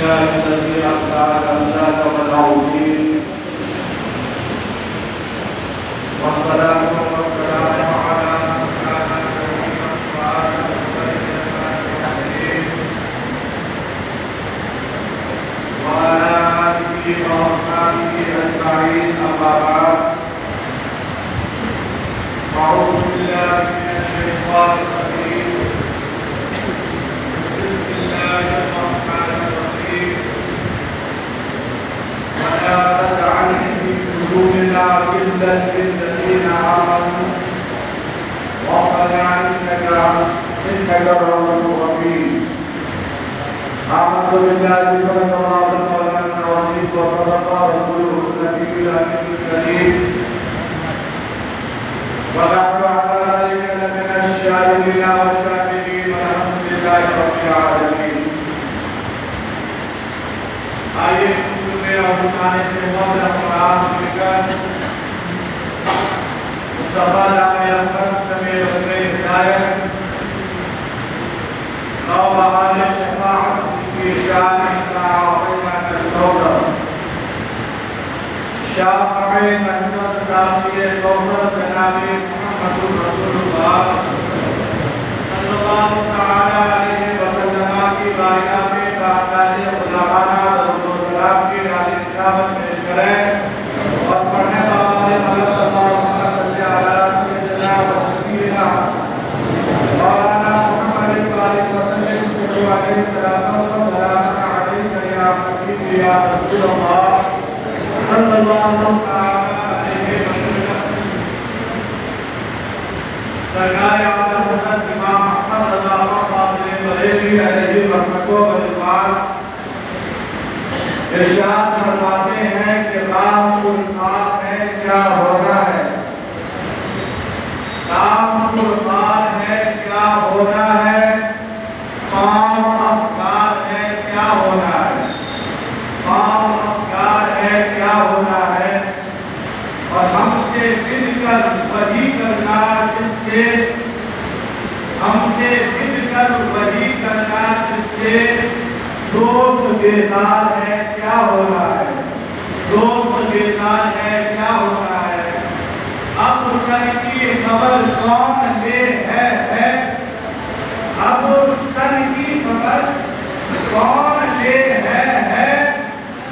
لله الذي أبدع الأمجاد والعظيم، والصلاة والسلام على من كان كريما وآله وعلى آله وأصحابه أجمعين. أما بعد، أعوذ بالله من الشيطان الرجيم. بسم الله الرحمن الرحيم. ولا تجعل في قلوبنا غلا للذين آمنوا ربنا إنك رؤوف رحيم. آمنت بالله صدق الله مولانا العظيم وصدق رسوله النبي الأمين الكريم، ونحن على ذلك لمن الشاهدين والشاكرين والحمد لله رب العالمين. آئیے سننے اور سنانے سے محترم قرآن ملکر مصطفیٰ جامع اکرم سمیع وسیع ہدایت نو بہار شفاعت کی شان اطاعت الکوثر شافع نصرت ساقی کوثر جناب محمد رسول اللہ صلی اللہ تعالی علیہ وسلم کی بارگاہ میں باقاعدہ غلامانہ درود و سلام کی عالی تلاوت پیش کریں اور پڑھنے والے حضرت اللہم صلی علی سیدنا و سیدنا مولانا محمد علیہ وسلم علیہ السلام علیہ یا حبیب یا رسول اللہ صلی اللہ تعالی علیہ وسلم. سرکار عالم حضرت امام احمد رضا اللہ فاضل بریلوی علیہ رحمۃ و رضوان ارشاد فرماتے ہیں کہ رام الفاظ ہے کیا ہونا ہے، رام الفاظ ہے کیا ہونا ہے، قوم افکار ہے کیا ہونا ہے، قوم افکار ہے کیا ہونا ہے، اور ہم سے بد کر وہی کرنا جس سے دوست بیزار ہے کیا ہونا ہے، دوست بیزار ہے کیا ہونا ہے. اب تن کی خبر کون لے ہے، اب تن کی خبر کون لے ہے،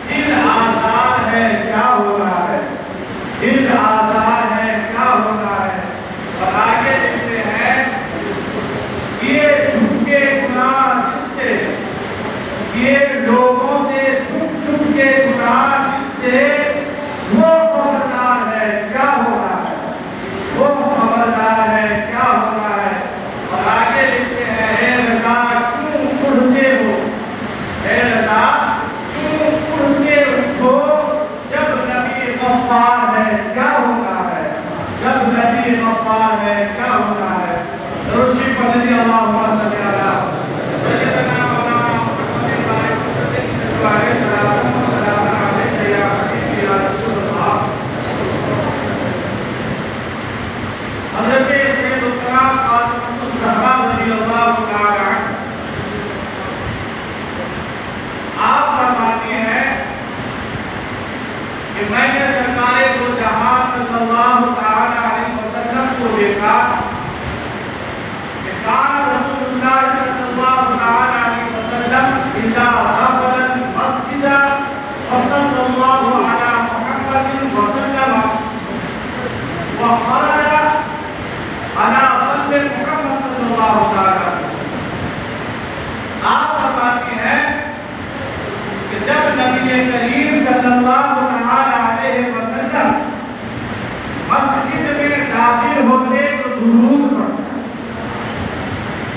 دل آزار ہے کیا ہونا ہے، دل آزار ہے کیا ہونا ہے. اور آگے لکھتے ہیں یہ جھکے گناہ جس سے، یہ لوگوں سے چھپ کے گناہ جس سے وہ خبردار ہے کیا ہونا ہے، وہ خبردار ہے کیا ہونا ہے. اور آگے لکھتے ہیں اے رضا کیوں پڑھتے ہو، اے رضا کیوں پڑھتے ہو، جب نبی غفار ہے کیا ہونا ہے، جب نبی غفار ہے کیا ہونا ہے. درود پڑھ لیجیے اللہم صلی علی سیدنا مولانا محمد علیہ السلام علیہ یا حبیب یا رسول اللہ. حضرت سید القرآن خاتم الصحابہ رضی اللہ تعالی عنہ آپ فرماتی ہیں کہ میں نے سرکار دو جہاں صلی اللہ تعالی علیہ وسلم کو دیکھا کہ کان رسول اللہ صلی اللہ تعالی علیہ وسلم اذا دخل المسجد وصلی اللہ علی محمد وسلم وخرج على صلی محمد صلی اللہ تعالی علیہ وسلم. آپ فرماتی ہیں کہ جب نبی کریم صلی اللہ تعالی علیہ وسلم مسجد میں داخل ہوتے تو درود پڑھتے،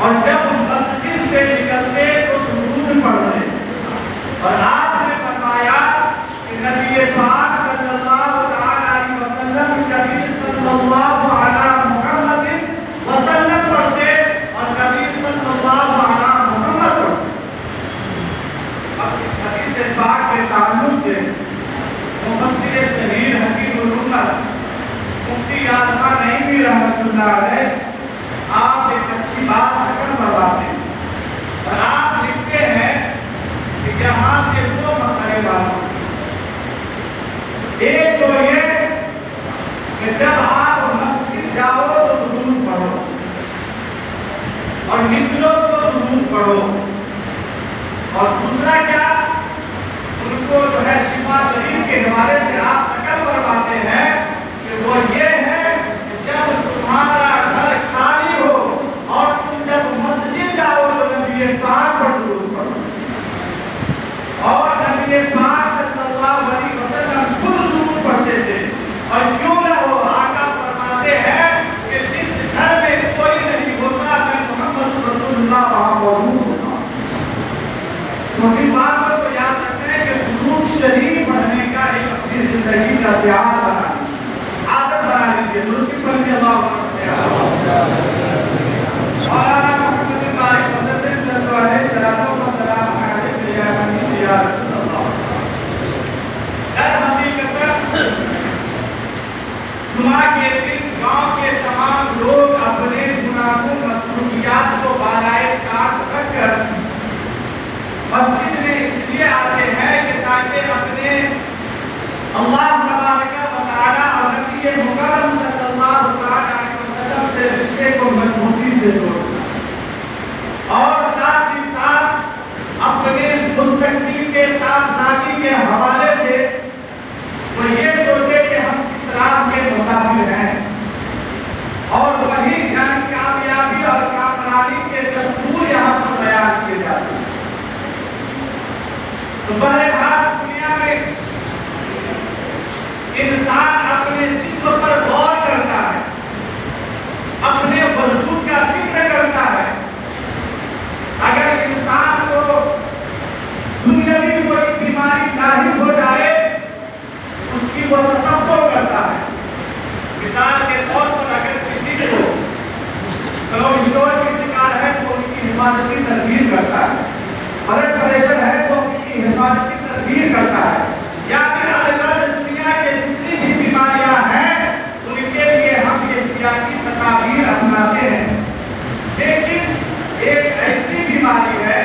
اور جب مسجد سے نکلتے تو درود پڑھتے. اور آپ نے فرمایا کہ نبی پاک صلی اللہ تعالی علیہ وسلم نبی صلی اللہ علی محمد وسلم پڑھتے اور نبی صلی اللہ علی محمد پڑھتے. اب اس حدیث پاک کے تعلق سے مفسر صحیح حکیم الامت مفتی اعظم نعیمی رحمۃ اللہ علیہ آپ ایک اچھی بات ذکر فرماتے ایک تو یہ کہ جب آپ مسجد جاؤ تو درود پڑھو اور نکلو تو درود پڑھو. اور دوسرا کیا، ان کو جو ہے شفا شریف کے حوالے سے آپ نقل فرماتے ہیں کہ وہ یہ ہے کہ جب تمہارا گھر خالی ہو اور تم جب مسجد جاؤ تو نبی پاک پر درود پڑھو. اور نبی پاک صلی اللہ علیہ وسلم خود درود پڑھتے تھے. اور کیوں نہ ہو، آقا فرماتے ہیں کہ جس گھر میں کوئی نہیں ہوتا میں محمد رسول اللہ وہاں موجود ہوتا. تو اس بات کو یاد رکھتے ہیں کہ درود شریف پڑھنے کا ایک اپنی زندگی کا سیاحت بنا لیجیے، عادت بنا لیجیے. درود پڑھنے اللہ مولانا محمد بارک وسلم صلی اللہ علیہ وسلم علیہ یا حبیب یا رسول اللہ. در حقیقت جمعہ کے دن گاؤں کے تمام لوگ اپنے گناہوں مصروفیات کو بالائے طاقت رکھ کر مسجد میں اس لیے آتے ہیں کہ تاکہ اپنے اللہ تبارک و تعالی اور نبی مکرم صلی اللہ علیہ وسلم سے رشتے کو مضبوطی سے جوڑیں اور ساتھ ہی ساتھ اپنے مستقبل کے تابعداری کے حوالے سے وہ یہ سوچے کہ ہم کس راہ کے مسافر ہیں اور وہی یعنی کامیابی اور کامرانی کے دستور یہاں پر بیان کیے جاتے ہیں. تو بہرحال دنیا میں انسان اپنے جسم پر غور کرتا ہے، اپنے وجود کا فکر کرتا ہے. اگر انسان کو دنیاوی کوئی بیماری لاحق ہو جائے اس کی وہ تصور کرتا ہے. مثال کے طور پر اگر کسی کو کولیسٹرول کی شکار ہے تو ان کی حفاظتی تدبیر کرتا ہے، بلڈ پریشر ہے تو ان کی حفاظتی تدبیر کرتا ہے. یا پھر الگ دنیا کے جتنی بھی بیماریاں ہیں ان کے لیے ہم یہ احتیاطی تدابیر اپناتے ہیں. لیکن ایک ایسی بیماری ہے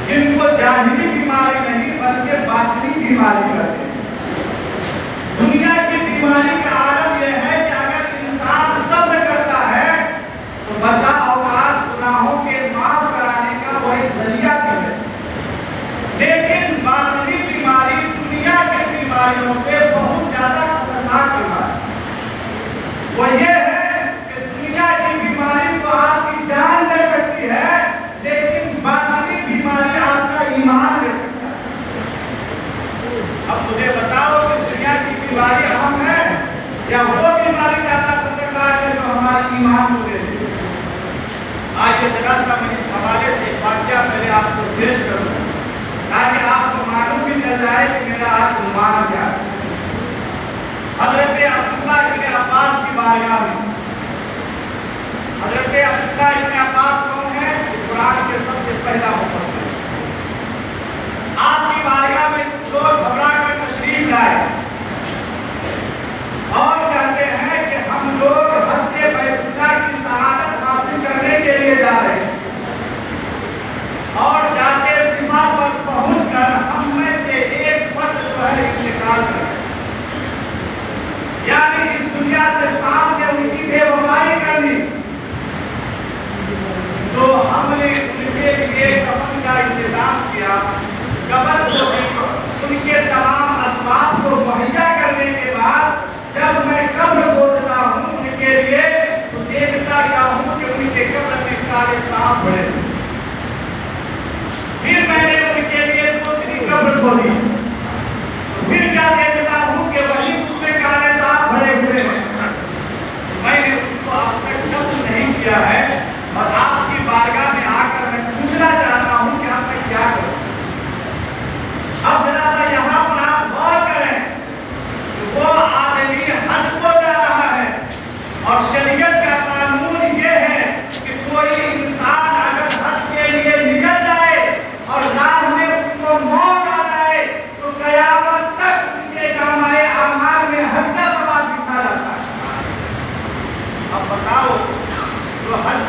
جن کو ظاہری بیماری نہیں بلکہ باطنی بیماری کہتے ہیں. دنیا کی بیماری کا عالم یہ ہے کہ اگر انسان صبر کرتا ہے تو بسا اوقات گناہوں کے معاف کرانے کا وہ ایک ذریعہ بھی ہے. لیکن باطنی بیماری دنیا کی بیماریوں سے بہت زیادہ خطرناک بیماری وہ یہ ہے کہ دنیا کی بیماری تو آپ کی جان لے سکتی ہے لیکن باطنی بیماری آپ کا ایمان لے سکتا ہے. اب مجھے بتاؤ کہ دنیا کی بیماری اہم ہے یا وہ بیماری زیادہ خطرناک ہے جو ہمارے ایمان کو لے سکتی ہے. آج یہ ذرا سا میں اس حوالے سے واقعہ پہلے آپ کو پیش کروں تاکہ آپ کو معلوم بھی چل جائے کہ میرا آج عنوان کیا ہے. حضرت عبداللہ ابن عباس کی بارگاہ میں، حضرت عبداللہ ابن عباس کون ہے؟ قرآن کے سب سے پہلا مفسر. آپ کی بارگاہ میں لوگ گھبرا کر تشریف لائے اور کہتے ہیں کہ ہم لوگ حج بیت اللہ کی سعادت حاصل کرنے کے لیے جا رہے ہیں اور جاتے سیما پر پہنچ کر ہم میں سے ایک فرد جو ہے انتقال کر گئے. یعنی اس دنیا سے ساتھ نے ان کی بے وفائی کر دی تو ہم نے ان کے لیے کفن کا انتظام کیا. قبر کو ان کے تمام اسباب کو مہیا کرنے کے بعد جب میں قبر کھودتا ہوں ان کے لیے تو دیکھتا کیا ہوں کہ ان کے قبر میں کالے سانپ پڑے. پھر میں نے ان کے لیے دوسری قبر کھودی، پھر کیا دیکھتا ہوں کہ وہی اس میں کالے سانپ بھرے ہوئے ہیں. میں نے اس کو اب تک قبول نہیں کیا ہے اور آپ کی بارگاہ میں آ کر میں پوچھنا چاہتا ہوں کہ آپ میں کیا کروں. اب ذرا سا یہاں پر آپ غور کریں کہ وہ آدمی حج کو جا رہا ہے اور شریعت کا قانون یہ ہے کہ کوئی انسان اگر حج کے لیے نکل جائے اور راہ میں اس کو موت آ جائے تو قیامت تک اس کے جامع اعمال میں حج کا ثواب لکھا جاتا ہے. اب بتاؤ جو حج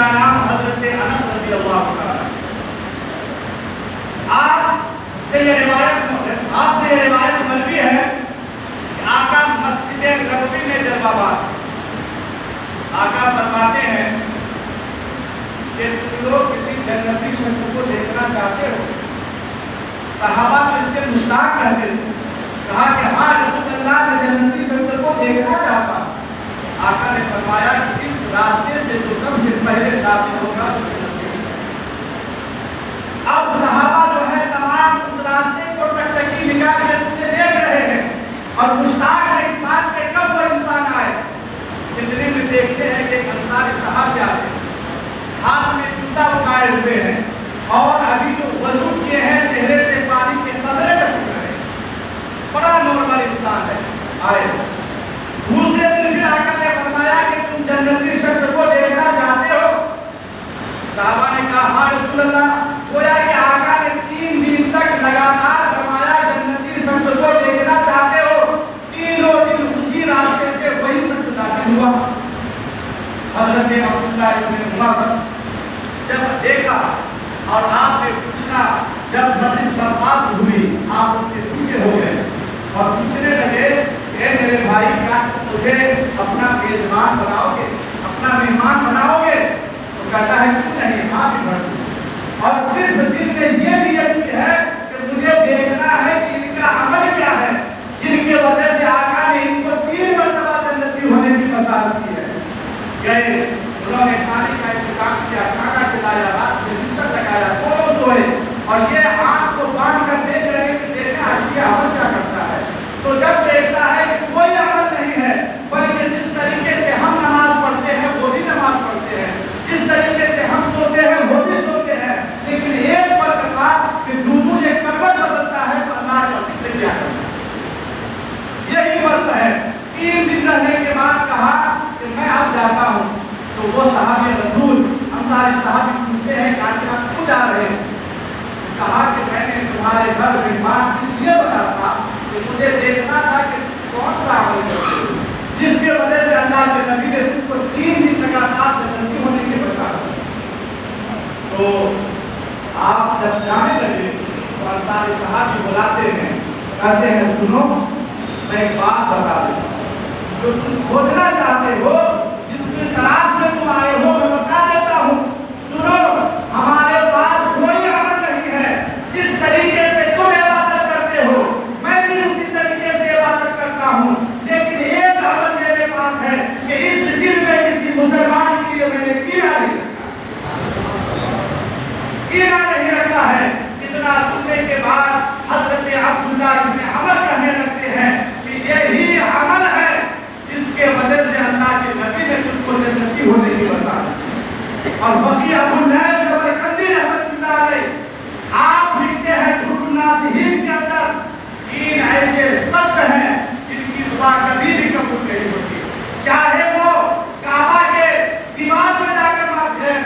کا نام حضرت انس رضی اللہ عنہ۔ آپ سے یہ روایت مروی ہے کہ آقا مسجد نبوی میں جب آباد، آقا فرماتے ہیں کہ تم لوگ کسی جنتی شخص کو دیکھنا چاہتے ہو؟ صحابہ تو اس کے مشتاق رہتے تھے، کہا کہ ہاں رسول اللہ نے جنتی شخص کو دیکھنا چاہتا۔ آقا نے فرمایا کہ اس راستے سے جو سب سے پہلے داخل ہوگا تو جنتی ہے۔ اب صحابہ جو ہے تمام اس راستے کو ٹکٹکی نکال کے اسے دیکھ رہے ہیں اور مشتاق ہے اس بات کے کب وہ انسان آئے۔ اتنے میں دیکھتے ہیں کہ ایک انصاری صاحب آتے ہیں، ہاتھ میں جوتا اٹھائے ہوئے ہیں اور ابھی جو وضو کیے ہیں چہرے سے پانی کے قطرے ٹپک رہے ہیں، بڑا نارمل انسان ہے آئے۔ دوسرے دن پھر آقا نے فرمایا کہ تم جنتی شخص کو دیکھنا چاہتے ہو؟ صحابہ نے کہا ہاں رسول اللہ۔ گویا کہ آقا نے 3 دن تک لگاتار فرمایا جنتی شخص کو دیکھنا چاہتے ہو، تینوں دن اسی راستے سے وہی شخص داخل ہوا۔ حضرت عبداللہ ابن عمر جب دیکھا اور آپ نے پوچھنا، جب مجلس برخاست ہوئی آپ ان کے پیچھے ہو گئے اور پوچھنے لگے کہ میرے بھائی کیا مجھے اپنا میزبان بناؤ گے، اپنا مہمان بناؤ گے؟ تو کہتا ہے کیوں نہیں، آپ ہی بڑھ اور صرف دل میں یہ نیت ہے کہ مجھے دیکھنا ہے کہ ان کا عمل کیا ہے جن کی وجہ سے آقا نے ان کو 3 مرتبہ جنتی ہونے کی بشارت کی ہے۔ گئے انہوں نے کھانے کا انتظام کیا، کھانا کھلایا، رات میں بستر لگایا، دونوں سوئے اور یہ آنکھ کو باندھ کر دیکھ رہے ہیں کہ دیکھیں آج یہ عمل کیا کرتا ہے۔ تو جب دیکھتا ہے کہ کوئی عمل نہیں ہے بلکہ جس طریقے سے ہم نماز پڑھتے ہیں وہ بھی نماز پڑھتے ہیں، جس طریقے سے ہم سوتے ہیں وہ بھی سوتے ہیں، لیکن ایک فرق تھا کہ دوسروں ایک کروٹ بدلتا ہے تو اللہ کا ذکر کیا کرتا ہے، یہی فرق ہے۔ 3 دن رہنے کے بعد کہا کہ میں اب جاتا ہوں۔ تو وہ صحابی رسول انصاری صحابی پوچھتے ہیں کہ آپ کیوں جا رہے ہیں؟ کہا کہ میں نے تمہارے گھر مہمان اس لیے بنا تھا کہ مجھے دیکھنا تھا کہ کون سا عمل کرتے ہو جس کی وجہ سے اللہ کے نبی نے تم کو 3 دن لگاتار جنتی ہونے کی بشارت دی۔ تو آپ جب جانے لگے تو انصاری صحابی بلاتے ہیں، کہتے ہیں سنو میں ایک بات بتا دوں، جو تم کھوجنا چاہتے ہو، جس کی تلاش میں تم آئے ہو، میں بتا دیتا ہوں۔ سنو ہمارے پاس کوئی عمل نہیں ہے جس طریقے سے تم عبادت کرتے ہو میں بھی اسی طریقے سے عبادت کرتا ہوں، لیکن ایک عمل میرے پاس ہے کہ اس دل میں کسی مسلمان کے لیے میں نے کیا نہیں رکھا ہے۔ اتنا سننے کے بعد حضرت عبداللہ ابن عمر کہنے لگتے ہیں کہ یہی عمل ہے جس کے وجہ سے اللہ کے نبی نے تم کو جنتی ہونے کی بشارت دی۔ اور بقی ابو النیس سمرقندی رحمۃ اللہ علیہ آپ لکھتے ہیں حکم ناصحین کے اندر 3 ایسے شخص ہیں جن کی دعا کبھی بھی قبول نہیں ہوتی، چاہے وہ کعبہ کے دیوار میں جا کر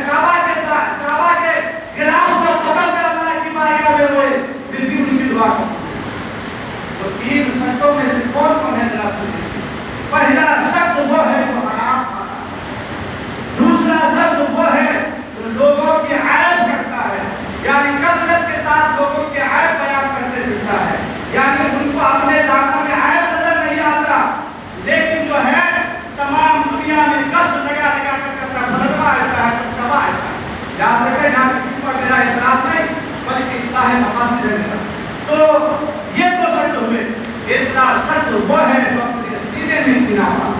کعبہ کے گراؤں کو قبل کر اللہ کی بارگاہ میں روئے پھر بھی ان کی دعا قبول۔ تو 3 شخصوں میں سے کون ہے ذرا سنیے۔ پہلا شخص وہ ہے جو حرام کھاتا ہے، دوسرا شخص وہ ہے جو لوگوں کی عیب کرتا ہے، یعنی کثرت کے ساتھ لوگوں کے عیب بیان کرتے پھرتا ہے، یعنی ان کو اپنے دانتوں میں عیب نظر نہیں آتا، لیکن جو ہے تمام دنیا میں کشت لگا کر کرتا ہے، فلسفہ ایسا ہے، مسکبہ ایسا ہے۔ یاد رکھیں یہاں کسی پر میرا اعتراض نہیں بلکہ اصلاح مقاصد ہے میرا۔ تو یہ 2 شخص ہوئے، تیسرا شخص وہ ہے جو اپنے سینے میں گنا ہوا۔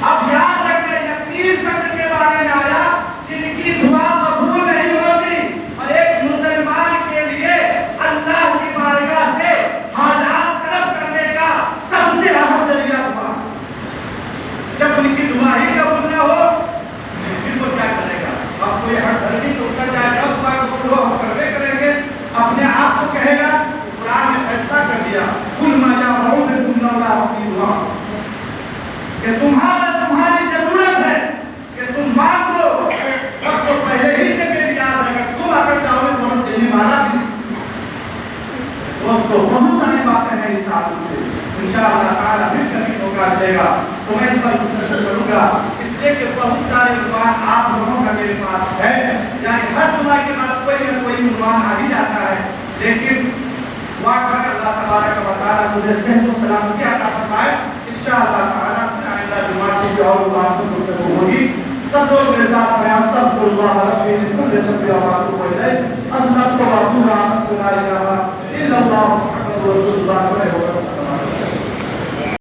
اب یاد رکھیں یہ 3 شخص کے بارے میں آیا جن کی دعا قبول نہیں ہوتی اور ایک مسلمان کے لیے اللہ کی بارگاہ سے حاجات طلب کرنے کا سب سے اہم ذریعہ ہوا۔ جب ان کی دعا ہی قبول نہ ہو پھر وہ کیا کرے گا؟ اب کوئی ہر دھرمی کو کر جائے گا دعا قبول ہو ہم کروے کریں گے، اپنے آپ کو کہے گا۔ قرآن نے فیصلہ کر دیا کل ما یعبدون من دون اللہ دعا کہ تمہاری ضرورت ہے کہ تم مانگو، اب تو پہلے ہی سے میری یاد ہے کہ تم اگر چاہو گے تو ہم دینے والا بھی نہیں۔ دوستو بہت ساری باتیں ہیں اس تعلق سے، انشاءاللہ تعالیٰ پھر کبھی ہوگا موقع ملے گا تو میں اس پر گفتگو کروں گا، اس لیے کہ بہت سارے عنوان آپ لوگوں کا میرے پاس ہے، یعنی ہر جمعہ کے بعد کوئی نہ کوئی عنوان آ ہی جاتا ہے، لیکن دعا کر اللہ تبارک و تعالیٰ مجھے صحت و سلامتی عطا فرمائے۔ انشاءاللہ تعالیٰ آئندہ جمعہ کسی اور عنوان پر گفتگو ہوگی۔ سب لوگ میرے ساتھ میں استغفر اللہ ربی